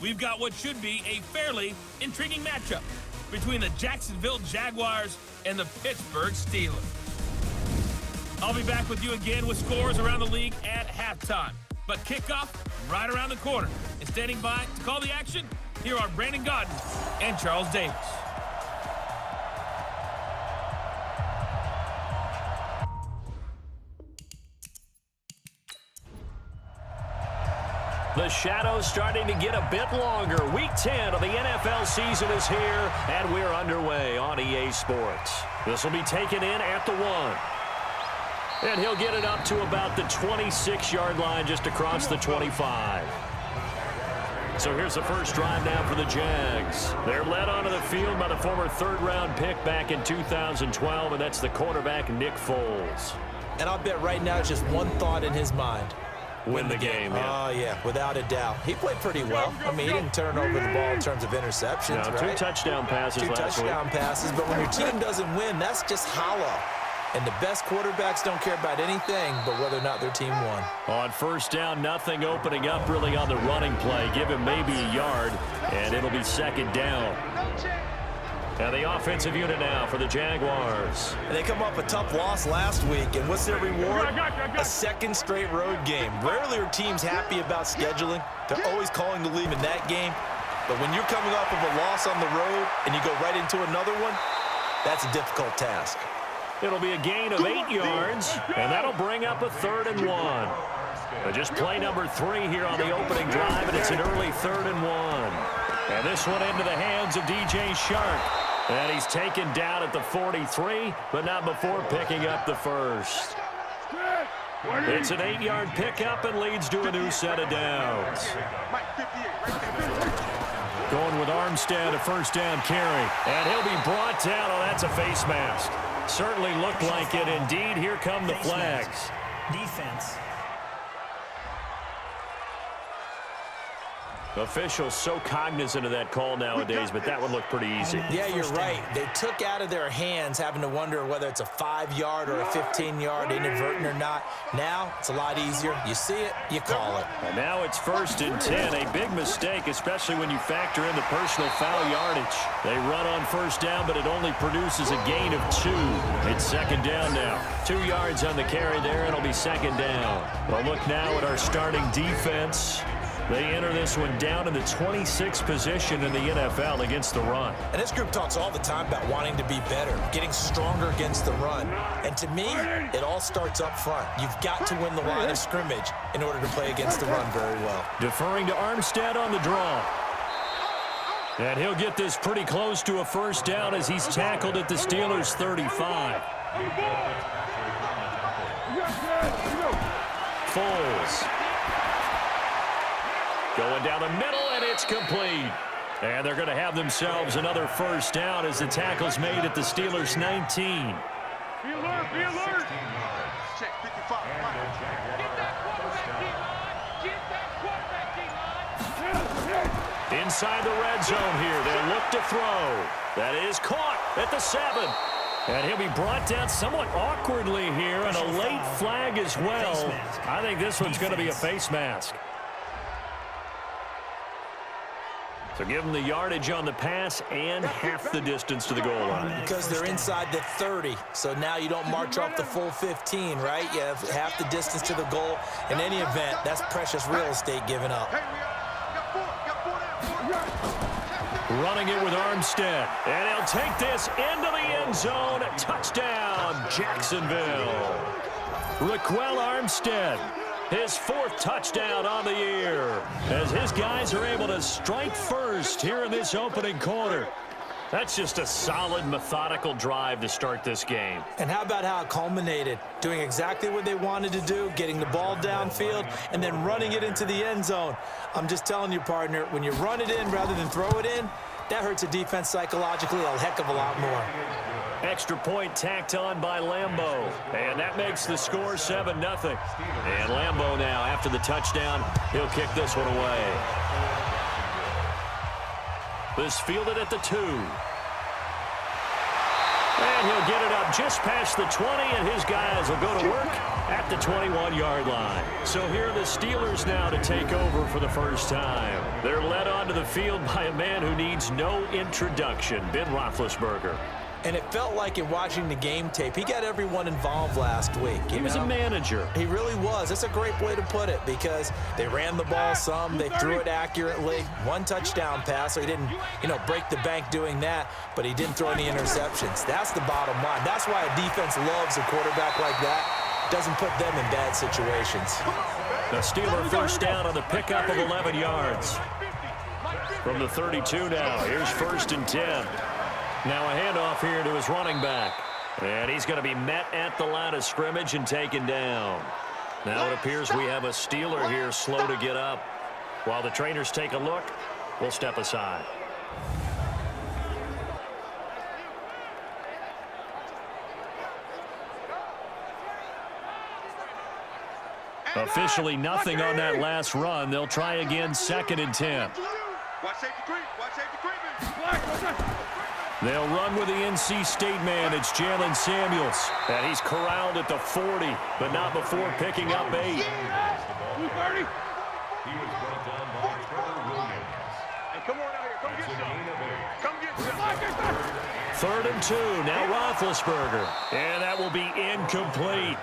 we've got what should be a fairly intriguing matchup between the Jacksonville Jaguars and the Pittsburgh Steelers. I'll be back with you again with scores around the league at halftime. But kickoff right around the corner. And standing by to call the action, here are Brandon Godden and Charles Davis. The shadow's starting to get a bit longer. Week 10 of the NFL season is here, and we're underway on EA Sports. This will be taken in at the 1. And he'll get it up to about the 26-yard line just across the 25. So here's the first drive now for the Jags. They're led onto the field by the former third-round pick back in 2012, and that's the quarterback Nick Foles. And I'll bet right now it's just one thought in his mind. Win the game, yeah. Oh, yeah, without a doubt. He played pretty well. I mean, he didn't turn over the ball in terms of interceptions, no, right? 2 touchdown passes last week. 2 touchdown passes, but when your team doesn't win, that's just hollow. And the best quarterbacks don't care about anything but whether or not their team won. On first down, nothing opening up really on the running play. Give him maybe a yard, and it'll be second down. And the offensive unit now for the Jaguars. And they come off a tough loss last week, and what's their reward? A second straight road game. Rarely are teams happy about scheduling. They're always calling the lead in that game. But when you're coming off of a loss on the road and you go right into another one, that's a difficult task. It'll be a gain of 8 yards, and that'll bring up a 3rd and 1. Just play number 3 here on the opening drive, and it's an early 3rd and 1. And this one into the hands of DJ Shark. And he's taken down at the 43, but not before picking up the first. It's an 8-yard pickup and leads to a new set of downs. Going with Armstead, a first down carry. And he'll be brought down. Oh, that's a face mask. Certainly looked like it. Indeed, here come the flags. Defense. Officials so cognizant of that call nowadays, but that would look pretty easy. Yeah, you're right. They took out of their hands having to wonder whether it's a 5-yard or a 15-yard, inadvertent or not. Now, it's a lot easier. You see it, you call it. And now it's 1st and 10. A big mistake, especially when you factor in the personal foul yardage. They run on first down, but it only produces a gain of 2. It's second down now. 2 yards on the carry there, and it'll be second down. Well, look now at our starting defense. They enter this one down in the 26th position in the NFL against the run. And this group talks all the time about wanting to be better, getting stronger against the run. And to me, it all starts up front. You've got to win the line of scrimmage in order to play against the run very well. Deferring to Armstead on the draw. And he'll get this pretty close to a first down as he's tackled at the Steelers' 35. Foles. Going down the middle, and it's complete. And they're going to have themselves another first down as the tackle's made at the Steelers' 19. Be alert, be alert. Check 55. Get that quarterback D-line. Inside the red zone here. They'll look to throw. That is caught at the 7. And he'll be brought down somewhat awkwardly here, and a late flag as well. I think this one's going to be a face mask. So give them the yardage on the pass and half the distance to the goal line. Because they're inside the 30, so now you don't march off the full 15, right? You have half the distance to the goal. In any event, that's precious real estate given up. Running it with Armstead. And he'll take this into the end zone. Touchdown, Jacksonville. Raquel Armstead. His 4th touchdown on the year as his guys are able to strike first here in this opening quarter. That's just a solid, methodical drive to start this game. And how about how it culminated? Doing exactly what they wanted to do, getting the ball downfield, and then running it into the end zone. I'm just telling you, partner, when you run it in rather than throw it in, that hurts a defense psychologically a heck of a lot more. Extra point tacked on by Lambeau. And that makes the score 7-0. And Lambeau now, after the touchdown, he'll kick this one away. This fielded at the 2. And he'll get it up just past the 20, and his guys will go to work at the 21-yard line. So here are the Steelers now to take over for the first time. They're led onto the field by a man who needs no introduction, Ben Roethlisberger. And it felt like in watching the game tape, he got everyone involved last week. He was a manager. He really was. That's a great way to put it because they ran the ball some. They threw it accurately. One touchdown pass, so he didn't, break the bank doing that, but he didn't throw any interceptions. That's the bottom line. That's why a defense loves a quarterback like that. Doesn't put them in bad situations. The Steeler first down on the pickup of 11 yards. From the 32 now, here's 1st and 10. Now a handoff here to his running back. And he's going to be met at the line of scrimmage and taken down. Now it appears we have a Steeler here slow to get up. While the trainers take a look, we'll step aside. Officially nothing on that last run. They'll try again 2nd and 10. Watch safety creep. Watch safety creeping. They'll run with the NC State man. It's Jalen Samuels. And he's corralled at the 40, but not before picking up 8. Hey, come on out here. Come get some. Come get some. 3rd and 2. Now Roethlisberger. And that will be incomplete.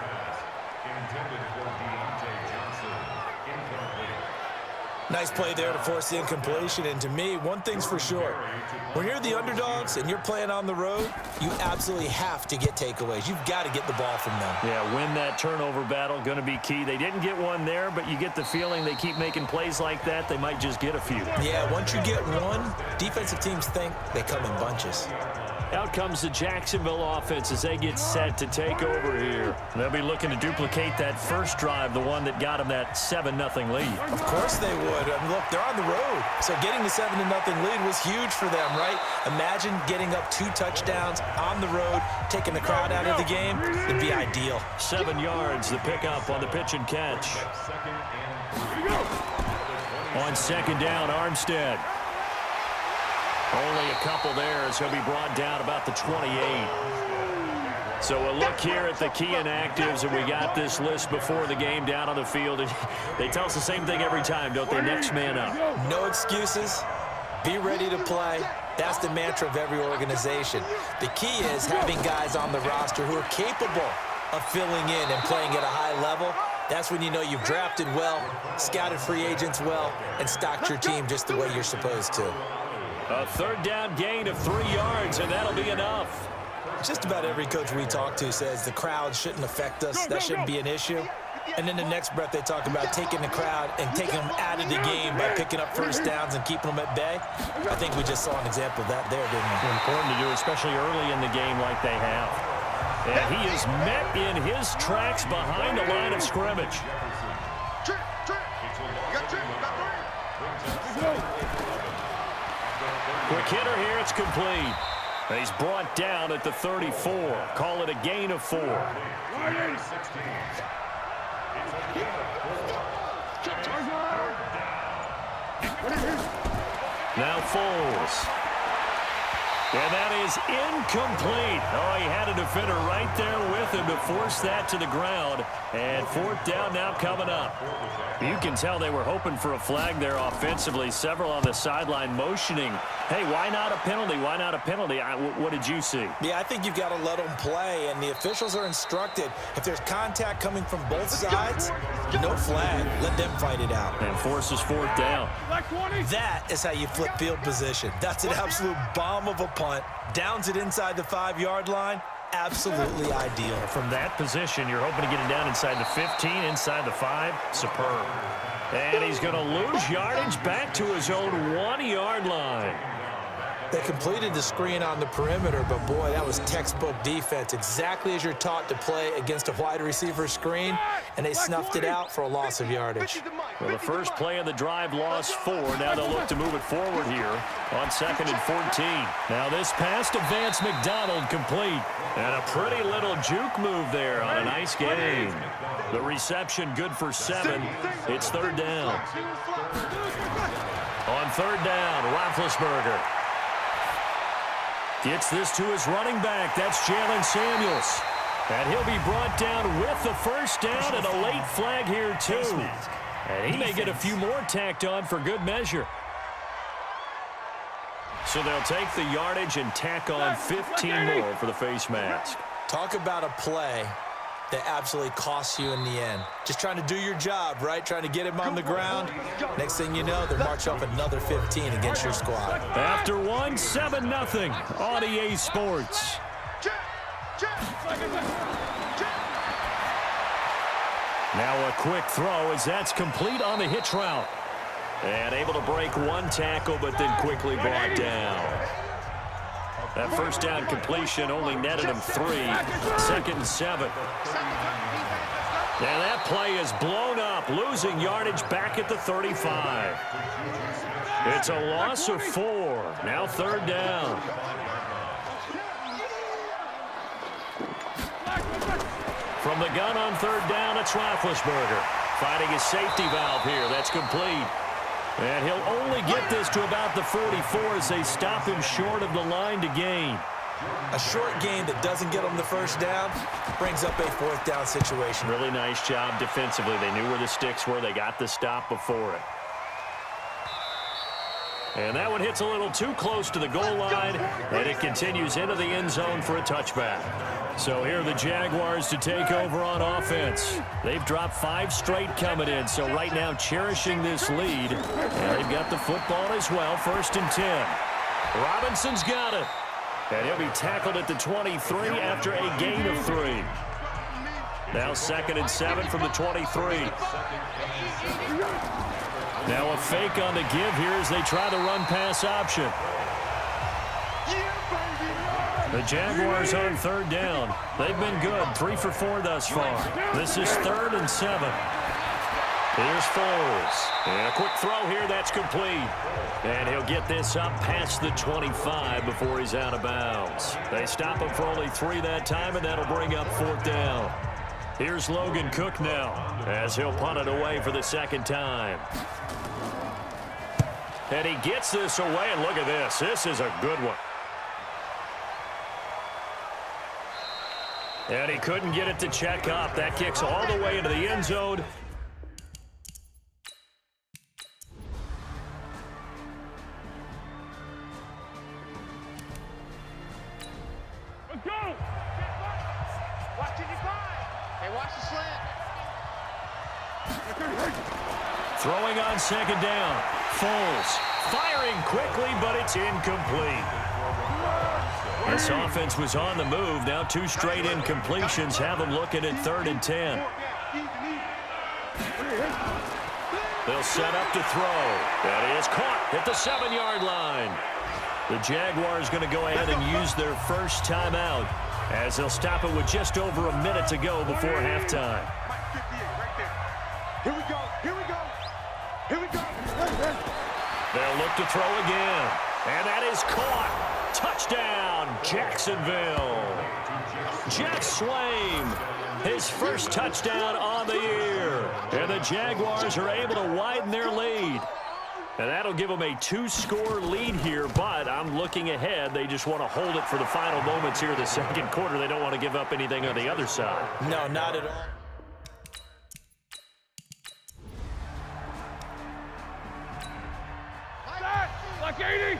Nice play there to force the incompletion. And to me, one thing's for sure. When you're the underdogs and you're playing on the road, you absolutely have to get takeaways. You've got to get the ball from them. Yeah, win that turnover battle, going to be key. They didn't get one there, but you get the feeling they keep making plays like that, they might just get a few. Yeah, once you get one, defensive teams think they come in bunches. Out comes the Jacksonville offense as they get set to take over here. They'll be looking to duplicate that first drive, the one that got them that 7-0 lead. Of course they would. I mean, look, they're on the road. So getting the 7-0 lead was huge for them, right? Imagine getting up 2 touchdowns on the road, taking the crowd out of the game. It'd be ideal. 7 yards, the pickup on the pitch and catch. On 2nd down, Armstead. Only a couple there as he'll be brought down about the 28. So a look here at the key inactives, and we got this list before the game down on the field. And they tell us the same thing every time, don't they? Next man up. No excuses. Be ready to play. That's the mantra of every organization. The key is having guys on the roster who are capable of filling in and playing at a high level. That's when you know you've drafted well, scouted free agents well, and stocked your team just the way you're supposed to. A 3rd down gain of 3 yards, and that'll be enough. Just about every coach we talk to says the crowd shouldn't affect us. That shouldn't be an issue. And then the next breath they talk about taking the crowd and taking them out of the game by picking up first downs and keeping them at bay. I think we just saw an example of that there, didn't we? Important to do, especially early in the game like they have. And he is met in his tracks behind the line of scrimmage. Quick hitter here, it's complete. He's brought down at the 34. Call it a gain of 4. Now Foles. And that is incomplete. Oh, he had a defender right there with him to force that to the ground. And 4th down now coming up. You can tell they were hoping for a flag there offensively. Several on the sideline motioning. Hey, why not a penalty? Why not a penalty? What did you see? Yeah, I think you've got to let them play, and the officials are instructed. If there's contact coming from both sides, no flag. Let them fight it out. And forces 4th down. That is how you flip field position. That's an absolute bomb of a punt. Downs it inside the 5-yard line. Absolutely ideal. From that position, you're hoping to get it down inside the 15, inside the 5. Superb. And he's going to lose yardage back to his own 1-yard line. They completed the screen on the perimeter, but boy, that was textbook defense. Exactly as you're taught to play against a wide receiver screen, and they snuffed it out for a loss of yardage. Well, the first play of the drive lost 4. Now they'll look to move it forward here on 2nd and 14. Now this pass to Vance McDonald complete. And a pretty little juke move there on a nice game. The reception good for 7. It's 3rd down. On 3rd down, Roethlisberger. Gets this to his running back. That's Jalen Samuels. And he'll be brought down with the first down and a late flag here, too. And he may get a few more tacked on for good measure. So they'll take the yardage and tack on 15 more for the face mask. Talk about a play that absolutely costs you in the end. Just trying to do your job, right? Trying to get him on the ground. Next thing you know, they're marching off another 15 against your squad. After one, 7-0 on EA Sports. Now a quick throw as that's complete on the hitch route. And able to break one tackle, but then quickly brought down. That first down completion only netted him 3. 2nd and 7. And that play is blown up, losing yardage back at the 35. It's a loss of 4. Now 3rd down. From the gun on 3rd down, it's Roethlisberger. Finding his safety valve here. That's complete. And he'll only get this to about the 44 as they stop him short of the line to gain. A short gain that doesn't get him the first down brings up a 4th down situation. Really nice job defensively. They knew where the sticks were. They got the stop before it. And that one hits a little too close to the goal line, and it continues into the end zone for a touchback. So here are the Jaguars to take over on offense. They've dropped 5 straight coming in, so right now cherishing this lead. And they've got the football as well, 1st and 10. Robinson's got it. And he'll be tackled at the 23 after a gain of 3. Now 2nd and 7 from the 23. Now a fake on the give here as they try the run-pass option. The Jaguars on 3rd down. They've been good, 3 for 4 thus far. This is 3rd and 7. Here's Foles. And a quick throw here, that's complete. And he'll get this up past the 25 before he's out of bounds. They stop him for only 3 that time, and that'll bring up 4th down. Here's Logan Cook now as he'll punt it away for the 2nd time. And he gets this away, and look at this. This is a good one. And he couldn't get it to check up. That kicks all the way into the end zone. Let's go! Watch it, hey, watch the slant. Throwing on 2nd down. Foles firing quickly, but it's incomplete. This offense was on the move. Now 2 straight incompletions have them looking at 3rd and 10. They'll set up to throw. That is caught at the 7-yard line. The Jaguars going to go ahead and use their first timeout as they'll stop it with just over a minute to go before halftime. Here we go, here we go, here we go. They'll look to throw again. And that is caught. Touchdown, Jacksonville. Jeff Swaim, his first touchdown on the year. And the Jaguars are able to widen their lead. And that'll give them a 2-score lead here, but I'm looking ahead. They just want to hold it for the final moments here in the 2nd quarter. They don't want to give up anything on the other side. No, not at all. Like 80.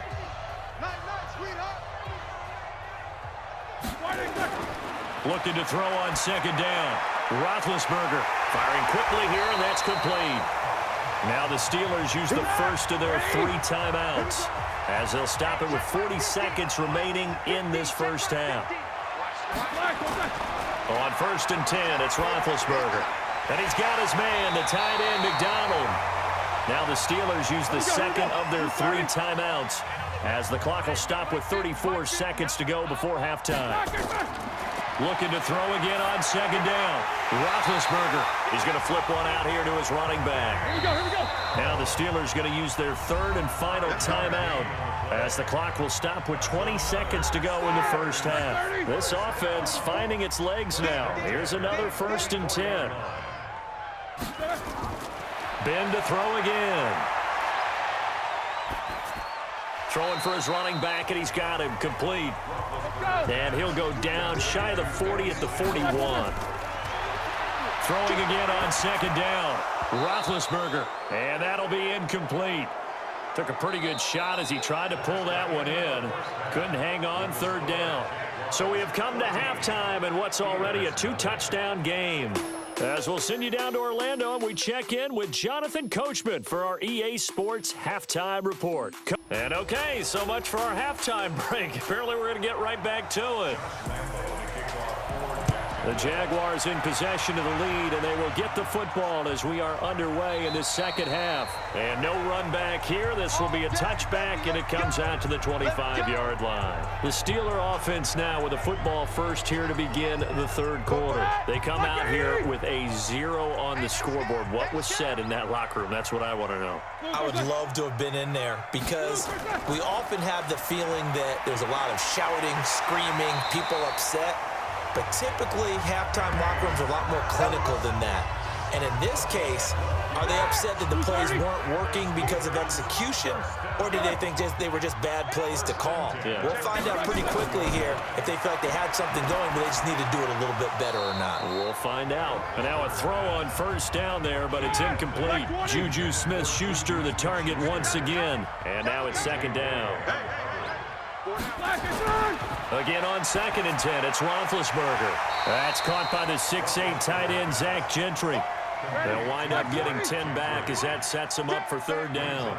Looking to throw on 2nd down. Roethlisberger firing quickly here, and that's complete. Now the Steelers use the first of their 3 timeouts as they'll stop it with 40 seconds remaining in this first half. On 1st and 10, it's Roethlisberger. And he's got his man, the tight end, McDonald. Now the Steelers use the 2nd of their 3 timeouts as the clock will stop with 34 seconds to go before halftime. Looking to throw again on 2nd down. Roethlisberger. He's going to flip one out here to his running back. Here we go, here we go. Now the Steelers going to use their 3rd and final timeout as the clock will stop with 20 seconds to go in the first half. This offense finding its legs now. Here's another 1st and 10. Ben to throw again. throwing for his running back, and he's got him complete. And he'll go down shy of the 40 at the 41. Throwing again on second down. Roethlisberger, and that'll be incomplete. Took a pretty good shot as he tried to pull that one in. Couldn't hang on third down. So we have come to halftime in what's already a 2-touchdown game. As we'll send you down to Orlando, and we check in with Jonathan Coachman for our EA Sports Halftime Report. And okay, so much for our halftime break. Apparently we're going to get right back to it. The Jaguars in possession of the lead, and they will get the football as we are underway in this second half. And no run back here. This will be a touchback, and it comes out to the 25-yard line. The Steeler offense now with a football first here to begin the third quarter. They come out here with a 0 on the scoreboard. What was said in that locker room? That's what I want to know. I would love to have been in there because we often have the feeling that there's a lot of shouting, screaming, people upset. But typically, halftime locker rooms are a lot more clinical than that. And in this case, are they upset that the plays weren't working because of execution? Or did they think they were just bad plays to call? Yeah. We'll find out pretty quickly here if they felt like they had something going, but they just need to do it a little bit better or not. We'll find out. And now a throw on first down there, but it's incomplete. Juju Smith-Schuster the target once again. And now it's second down. Again on 2nd and 10, it's Roethlisberger. That's caught by the 6'8" tight end, Zach Gentry. They'll wind up getting 10 back as that sets them up for third down.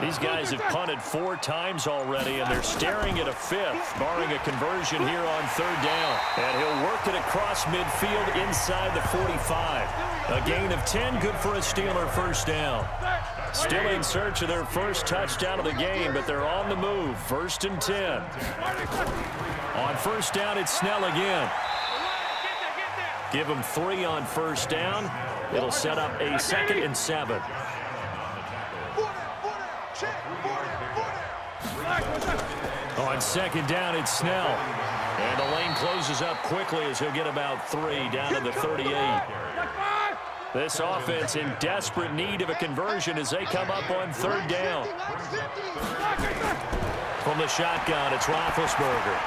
These guys have punted 4 times already, and they're staring at a 5th, barring a conversion here on third down. And he'll work it across midfield inside the 45. A gain of 10, good for a Steeler first down. Still in search of their first touchdown of the game, but they're on the move. 1st and 10. On first down, it's Snell again. Give him 3 on first down. It'll set up a 2nd and 7. On 2nd down, it's Snell. And the lane closes up quickly as he'll get about 3 down to the 38. This offense in desperate need of a conversion as they come up on third down. From the shotgun, it's Roethlisberger.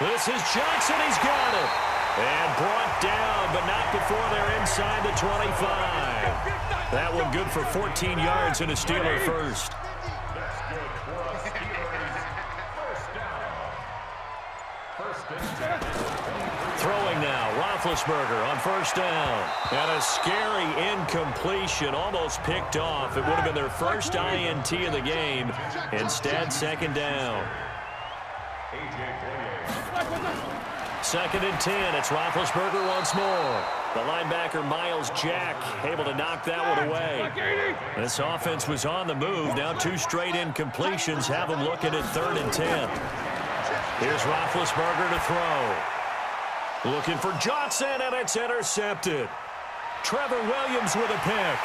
This is Johnson. He's got it. And brought down, but not before they're inside the 25. That one good for 14 yards and a Steeler first. Throwing now, Roethlisberger on first down. And a scary incompletion, almost picked off. It would have been their first INT of the game. Instead, second down. 2nd and 10, it's Roethlisberger once more. The linebacker, Miles Jack, able to knock that one away. This offense was on the move. Now 2 straight incompletions have them looking at 3rd and 10. Here's Roethlisberger to throw. Looking for Johnson, and it's intercepted. Trevor Williams with a pick.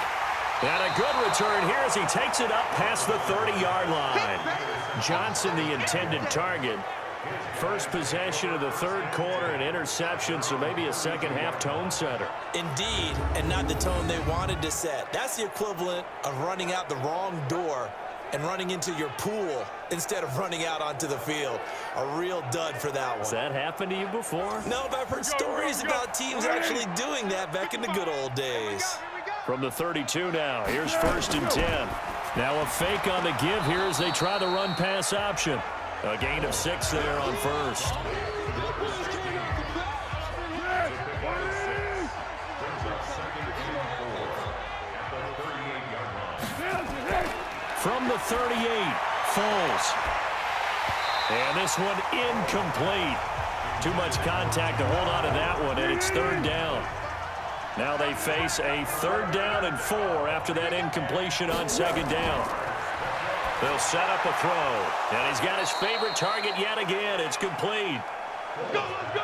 And a good return here as he takes it up past the 30-yard line. Johnson, the intended target. First possession of the third quarter, an interception, so maybe a second-half tone setter. Indeed, and not the tone they wanted to set. That's the equivalent of running out the wrong door and running into your pool instead of running out onto the field. A real dud for that one. Has that happened to you before? No, but I've heard stories about teams actually doing that back in the good old days. From the 32 now, here's 1st and 10. Now a fake on the give here as they try the run-pass option. A gain of 6 there on first. From the 38, Foles. And this one incomplete. Too much contact to hold on to that one, and it's 3rd down. Now they face a 3rd down and 4 after that incompletion on 2nd down. They'll set up a throw. And he's got his favorite target yet again. It's complete. Go, let's go!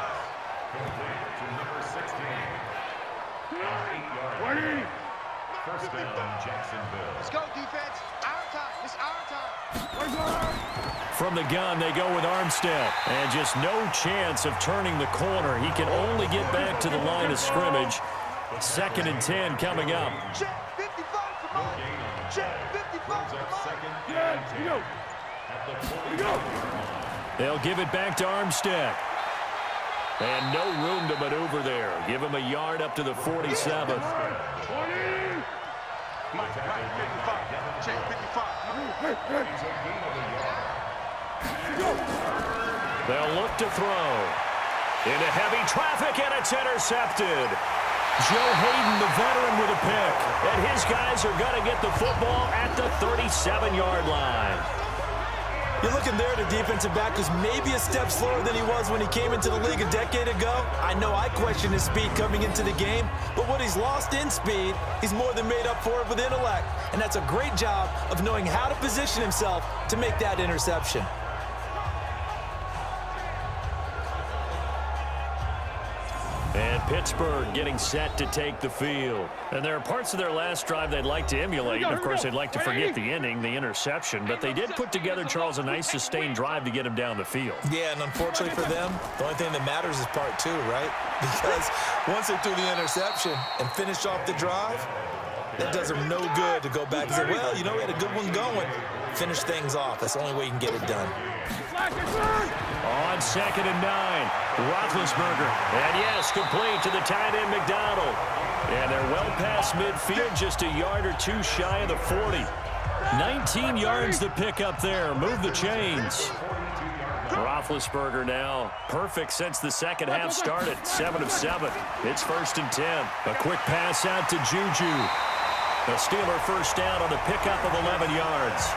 First down, Jacksonville. Let's go, defense. Our time. It's our time. From the gun, they go with Armstead. And just no chance of turning the corner. He can only get back to the line of scrimmage. 2nd and 10 coming up. Check 55 for mine. Check 55 for mine. They'll give it back to Armstead. And no room to maneuver there. Give him a yard up to the 47. They'll look to throw. Into heavy traffic, and it's intercepted. Joe Hayden, the veteran, with a pick. And his guys are going to get the football at the 37-yard line. You're looking there at a defensive back who's maybe a step slower than he was when he came into the league a decade ago. I know I questioned his speed coming into the game, but what he's lost in speed, he's more than made up for it with intellect. And that's a great job of knowing how to position himself to make that interception. And Pittsburgh getting set to take the field. And there are parts of their last drive they'd like to emulate. And, of course, they'd like to forget the ending, the interception. But they did put together, Charles, a nice sustained drive to get him down the field. Yeah, and unfortunately for them, the only thing that matters is part two, right? Because once they threw the interception and finished off the drive, that does them no good to go back and say, well, you know, we had a good one going. Finish things off. That's the only way you can get it done. On 2nd and 9, Roethlisberger. And yes, complete to the tight end, McDonald. And they're well past midfield, just a yard or two shy of the 40. 19 yards to pick up there. Move the chains. Roethlisberger now perfect since the second half started. 7 of 7. It's 1st and 10. A quick pass out to Juju. The Steeler first down on the pickup of 11 yards.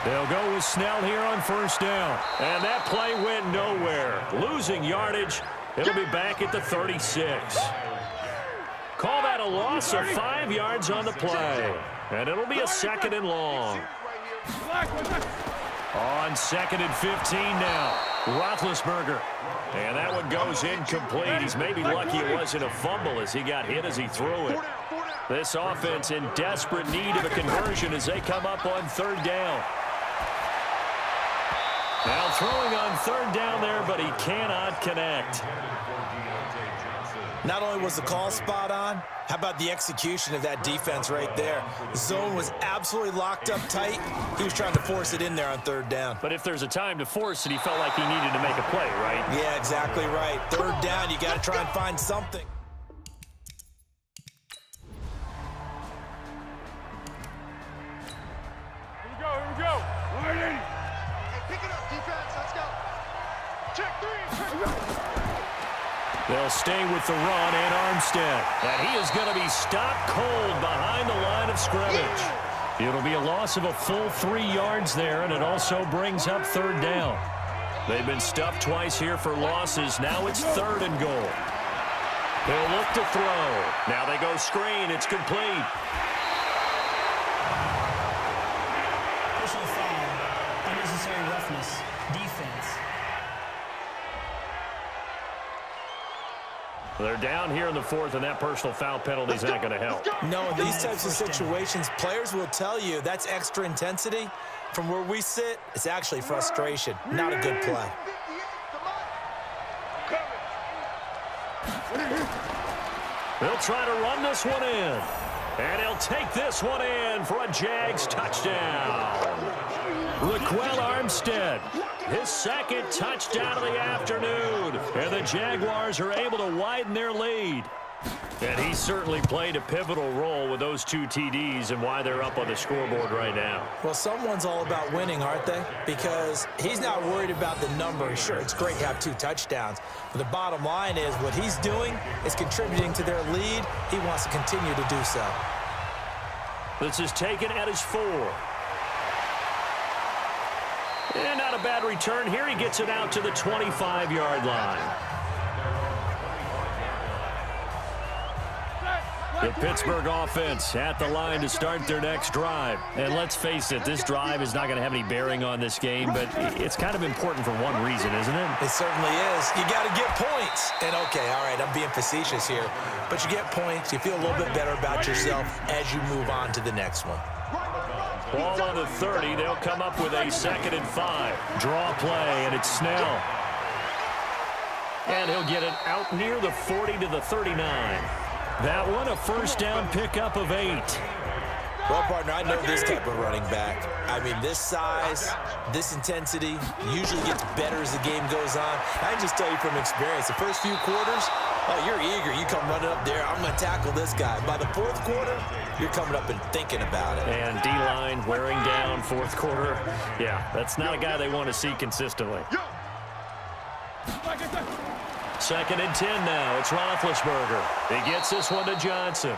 They'll go with Snell here on 1st down. And that play went nowhere. Losing yardage. It'll be back at the 36. Call that a loss of 5 yards on the play. And it'll be a 2nd and long. On 2nd and 15 now. Roethlisberger. And that one goes incomplete. He's maybe lucky it wasn't a fumble as he got hit as he threw it. This offense in desperate need of a conversion as they come up on 3rd down. Now throwing on 3rd down there, but he cannot connect. Not only was the call spot on, how about the execution of that defense right there? The zone was absolutely locked up tight. He was trying to force it in there on 3rd down. But if there's a time to force it, he felt like he needed to make a play, right? Yeah, exactly right. 3rd down, you got to try and find something. Here we go. Hey, pick it up, defense. Let's go. Check 3. They'll stay with the run and Armstead. And he is going to be stopped cold behind the line of scrimmage. It'll be a loss of a full 3 yards there, and it also brings up 3rd down. They've been stuffed twice here for losses. Now it's 3rd and goal. They'll look to throw. Now they go screen. It's complete. Personal foul. Unnecessary roughness. Defense. They're down here in the 4th, and that personal foul penalty is not going to help. No, in these types of situations, players will tell you that's extra intensity. From where we sit, it's actually frustration, not a good play. They'll try to run this one in. And he'll take this one in for a Jags touchdown. Raquel Armstead, his 2nd touchdown of the afternoon. And the Jaguars are able to widen their lead. And he certainly played a pivotal role with those 2 TDs and why they're up on the scoreboard right now. Well, someone's all about winning, aren't they? Because he's not worried about the number. Sure, it's great to have 2 touchdowns. But the bottom line is what he's doing is contributing to their lead. He wants to continue to do so. This is taken at his 4. And not a bad return here. He gets it out to the 25-yard line. The Pittsburgh offense at the line to start their next drive. And let's face it, this drive is not going to have any bearing on this game, but it's kind of important for one reason, isn't it? It certainly is. You got to get points. And, okay, all right, I'm being facetious here. But you get points, you feel a little bit better about yourself as you move on to the next one. Ball on the 30. They'll come up with a 2nd and 5. Draw play, and it's Snell. And he'll get it out near the 40 to the 39. That one, a first down pickup of 8. Well, partner, I know this type of running back. I mean, this size, this intensity usually gets better as the game goes on. I can just tell you from experience, the first few quarters, oh, you're eager. You come running up there, I'm going to tackle this guy. By the fourth quarter, you're coming up and thinking about it. And D-line wearing down fourth quarter. Yeah, that's not a guy they want to see consistently. Second and 10 now. It's Roethlisberger. He gets this one to Johnson.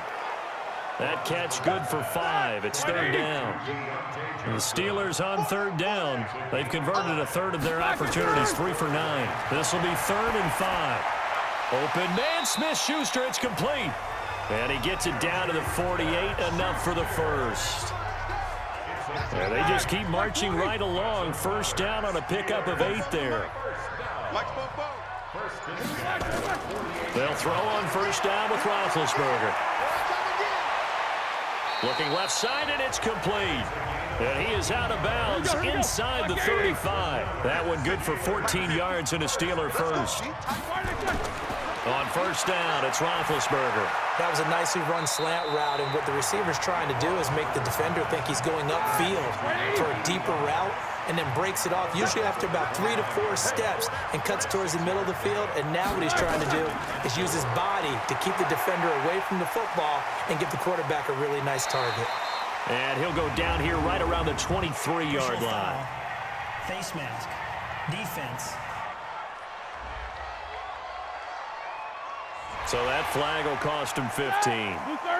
That catch good for 5. It's third down. And the Steelers on third down. They've converted a third of their opportunities, 3 for 9. This will be 3rd and 5. Open man, Smith-Schuster. It's complete. And he gets it down to the 48, enough for the first. And they just keep marching right along. First down on a pickup of 8 there. They'll throw on first down with Roethlisberger. Looking left side, and it's complete. And he is out of bounds inside the 35. That one good for 14 yards and a Steeler first. On first down, it's Roethlisberger. That was a nicely run slant route, and what the receiver's trying to do is make the defender think he's going upfield for a deeper route, and then breaks it off, usually after about 3 to 4 steps, and cuts towards the middle of the field. And now what he's trying to do is use his body to keep the defender away from the football and give the quarterback a really nice target. And he'll go down here right around the 23-yard line. Face mask. Defense. So that flag will cost him 15.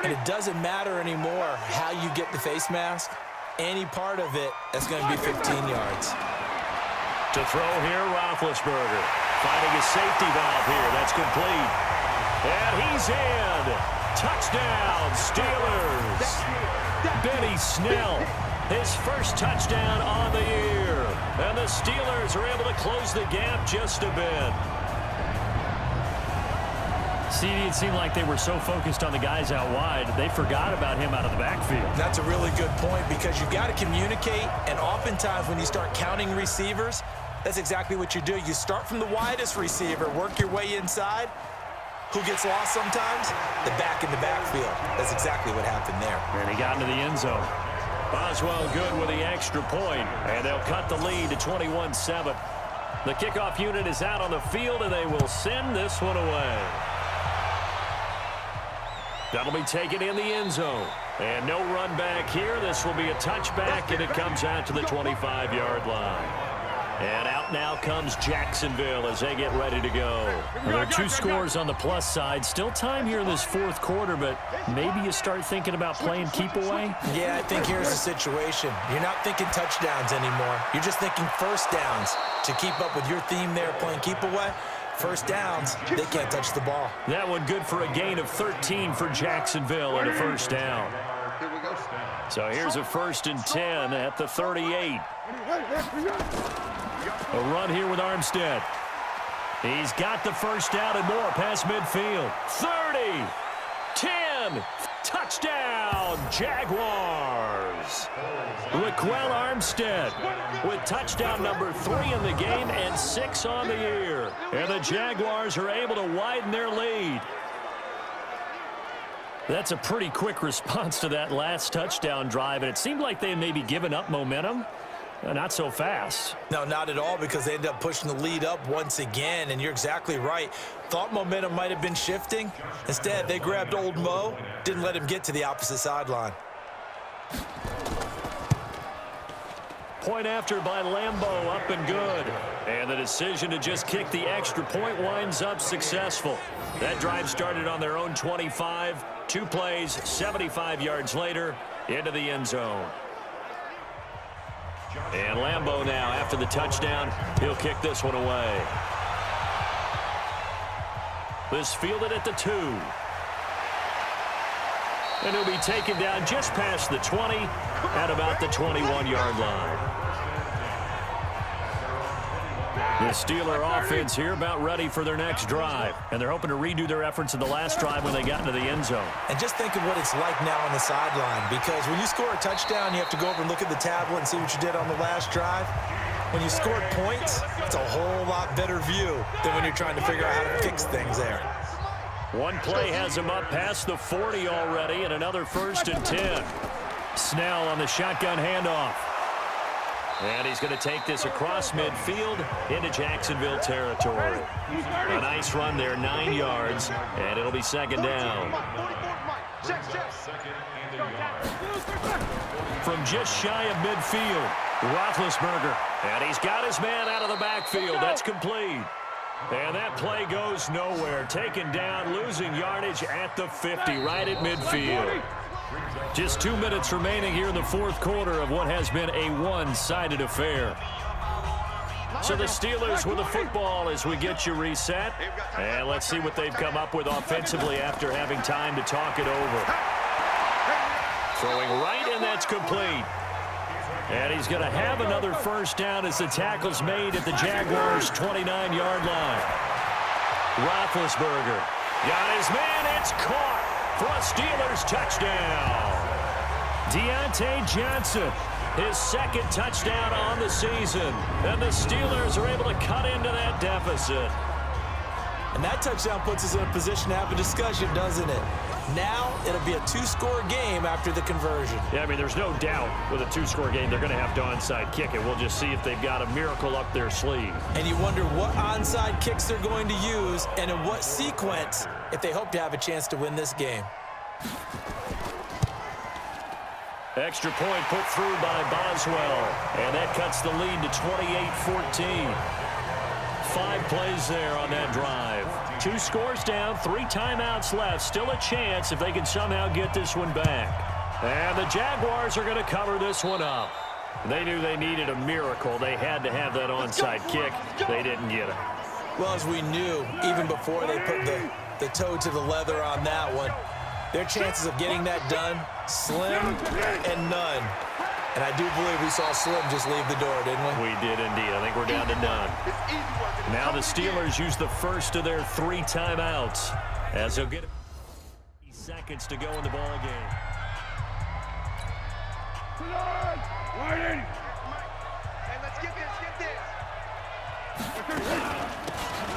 And it doesn't matter anymore how you get the face mask. Any part of it, that's going to be 15 yards. To throw here, Roethlisberger. Finding a safety valve here. That's complete. And he's in. Touchdown, Steelers. Benny Snell, his first touchdown on the year. And the Steelers are able to close the gap just a bit. CD, it seemed like they were so focused on the guys out wide, they forgot about him out of the backfield. That's a really good point, because you've got to communicate, and oftentimes when you start counting receivers, that's exactly what you do. You start from the widest receiver, work your way inside. Who gets lost sometimes? The back in the backfield. That's exactly what happened there. And he got into the end zone. Boswell good with the extra point, and they'll cut the lead to 21-7. The kickoff unit is out on the field, and they will send this one away. That'll be taken in the end zone. And no run back here. This will be a touchback, and it comes out to the 25-yard line. And out now comes Jacksonville as they get ready to go. Well, there are 2 scores on the plus side. Still time here in this fourth quarter, but maybe you start thinking about playing keep away? Yeah, I think here's the situation. You're not thinking touchdowns anymore. You're just thinking first downs. To keep up with your theme there, playing keep away, first downs, they can't touch the ball. That one good for a gain of 13 for Jacksonville and a first down. So here's a 1st and 10 at the 38. A run here with Armstead. He's got the first down and more past midfield. 30, 10, touchdown, Jaguars. Raquel Armstead with touchdown number 3 in the game and 6 on the year. And the Jaguars are able to widen their lead. That's a pretty quick response to that last touchdown drive, and it seemed like they had maybe given up momentum. Not so fast. No, not at all, because they ended up pushing the lead up once again, and you're exactly right. Thought momentum might have been shifting. Instead, they grabbed old Mo, didn't let him get to the opposite sideline. Point after by Lambeau, up and good. And the decision to just kick the extra point winds up successful. That drive started on their own 25. 2 plays, 75 yards later, into the end zone. And Lambeau now, after the touchdown, he'll kick this one away. This fielded at the 2. And he'll be taken down just past the 20 at about the 21-yard line. The Steeler offense here about ready for their next drive. And they're hoping to redo their efforts in the last drive when they got into the end zone. And just think of what it's like now on the sideline, because when you score a touchdown, you have to go over and look at the tablet and see what you did on the last drive. When you scored points, it's a whole lot better view than when you're trying to figure out how to fix things there. One play has him up past the 40 already, and another 1st and 10. Snell on the shotgun handoff. And he's going to take this across midfield into Jacksonville territory. A nice run there, 9 yards, and it'll be 2nd down. From just shy of midfield, Roethlisberger. And he's got his man out of the backfield. That's complete. And that play goes nowhere. Taken down, losing yardage at the 50, right at midfield. Just 2 minutes remaining here in the 4th quarter of what has been a one-sided affair. So the Steelers with the football as we get you reset. And let's see what they've come up with offensively after having time to talk it over. Throwing right, and that's complete. And he's going to have another 1st down as the tackle's made at the Jaguars' 29-yard line. Roethlisberger got his man. It's caught for a Steelers touchdown. Deontay Johnson, his 2nd touchdown on the season. And the Steelers are able to cut into that deficit. And that touchdown puts us in a position to have a discussion, doesn't it? Now it'll be a 2-score game after the conversion. Yeah, I mean, there's no doubt with a 2-score game they're going to have to onside kick it. We'll just see if they've got a miracle up their sleeve. And you wonder what onside kicks they're going to use and in what sequence if they hope to have a chance to win this game. Extra point put through by Boswell, and that cuts the lead to 28-14. 5 plays there on that drive. 2 scores down, 3 timeouts left. Still a chance if they can somehow get this one back. And the Jaguars are going to cover this one up. They knew they needed a miracle. They had to have that onside kick. They didn't get it. Well, as we knew, even before they put the toe to the leather on that one, their chances of getting that done, slim and none. And I do believe we saw Slim just leave the door, didn't we? We did indeed. I think we're down to none. Now the Steelers use the first of their 3 timeouts as they'll get 50 seconds to go in the ball game.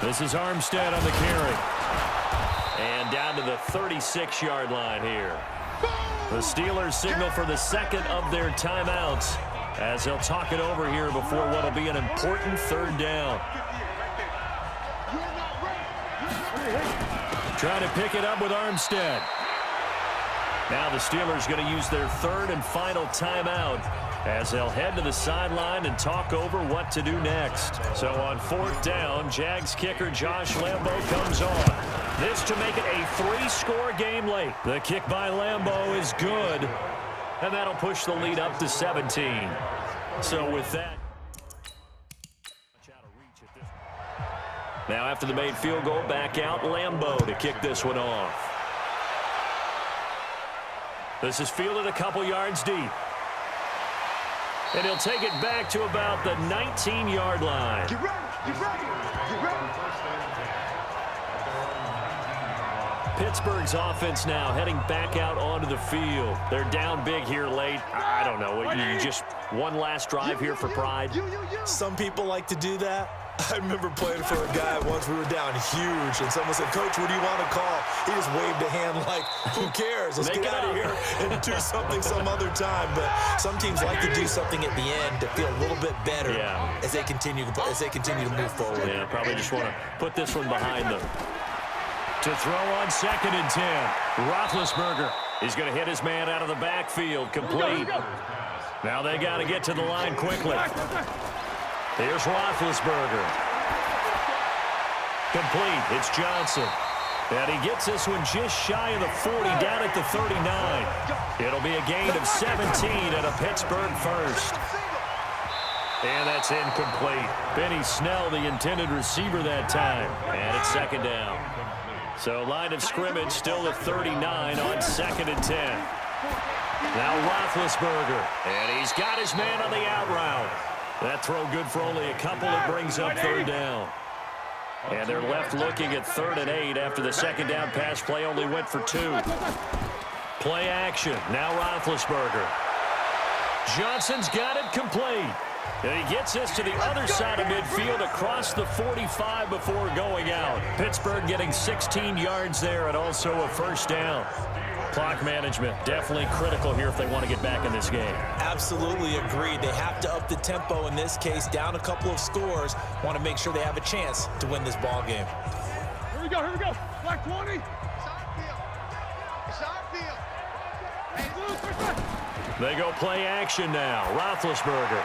This is Armstead on the carry. And down to the 36-yard line here. The Steelers signal for the 2nd of their timeouts as they'll talk it over here before what will be an important 3rd down. Trying to pick it up with Armstead. Now the Steelers going to use their 3rd and final timeout as they'll head to the sideline and talk over what to do next. So on 4th down, Jags kicker Josh Lambo comes on. This to make it a 3-score game late. The kick by Lambo is good, and that'll push the lead up to 17. So with that, now after the made field goal, back out Lambo to kick this one off. This is fielded a couple yards deep. And he'll take it back to about the 19-yard line. Get ready, get ready, get ready. Pittsburgh's offense now heading back out onto the field. They're down big here late. I don't know. You just one last drive here for pride. Some people like to do that. I remember playing for a guy once. We were down huge, and someone said, "Coach, what do you want to call?" He just waved a hand like, who cares? Let's get out of here and do something some other time. But some teams like to do something at the end to feel a little bit better as they continue to move forward. Yeah, probably just want to put this one behind them. To throw on 2nd and 10. Roethlisberger is going to hit his man out of the backfield. Complete. Now they got to get to the line quickly. Here's Roethlisberger. Complete. It's Johnson. And he gets this one just shy of the 40, down at the 39. It'll be a gain of 17 and a Pittsburgh first. And that's incomplete. Benny Snell, the intended receiver that time. And it's 2nd down. So line of scrimmage still at 39 on 2nd and 10. Now Roethlisberger. And he's got his man on the out route. That throw good for only a couple. It brings up 3rd down. And they're left looking at 3rd and 8 after the 2nd down pass play only went for 2. Play action. Now Roethlisberger. Johnson's got it complete. And he gets this to the other side of midfield across the 45 before going out. Pittsburgh getting 16 yards there and also a first down. Clock management definitely critical here if they want to get back in this game. Absolutely agreed. They have to up the tempo in this case, down a couple of scores. Want to make sure they have a chance to win this ball game. Here we go, here we go. Black 20. It's our field. Hey, Blue, first back. They go play action now. Roethlisberger.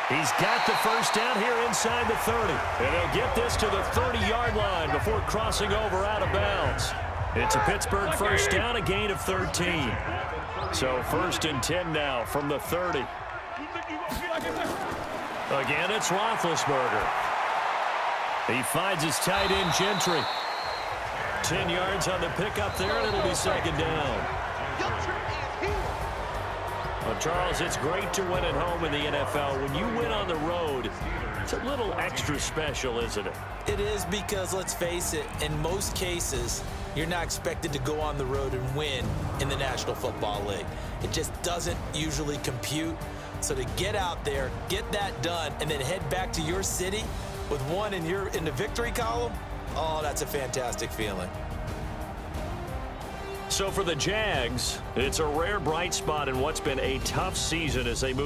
He's got the first down here inside the 30. And they'll get this to the 30-yard line before crossing over out of bounds. It's a Pittsburgh first down, a gain of 13. So 1st and 10 now from the 30. Again, it's Roethlisberger. He finds his tight end, Gentry. 10 yards on the pickup there, and it'll be second down. Well, Charles, it's great to win at home in the NFL. When you win on the road, it's a little extra special, isn't it? It is because, let's face it, in most cases, you're not expected to go on the road and win in the National Football League. It just doesn't usually compute. So to get out there, get that done, and then head back to your city with one in the victory column, oh, that's a fantastic feeling. So for the Jags, it's a rare bright spot in what's been a tough season as they move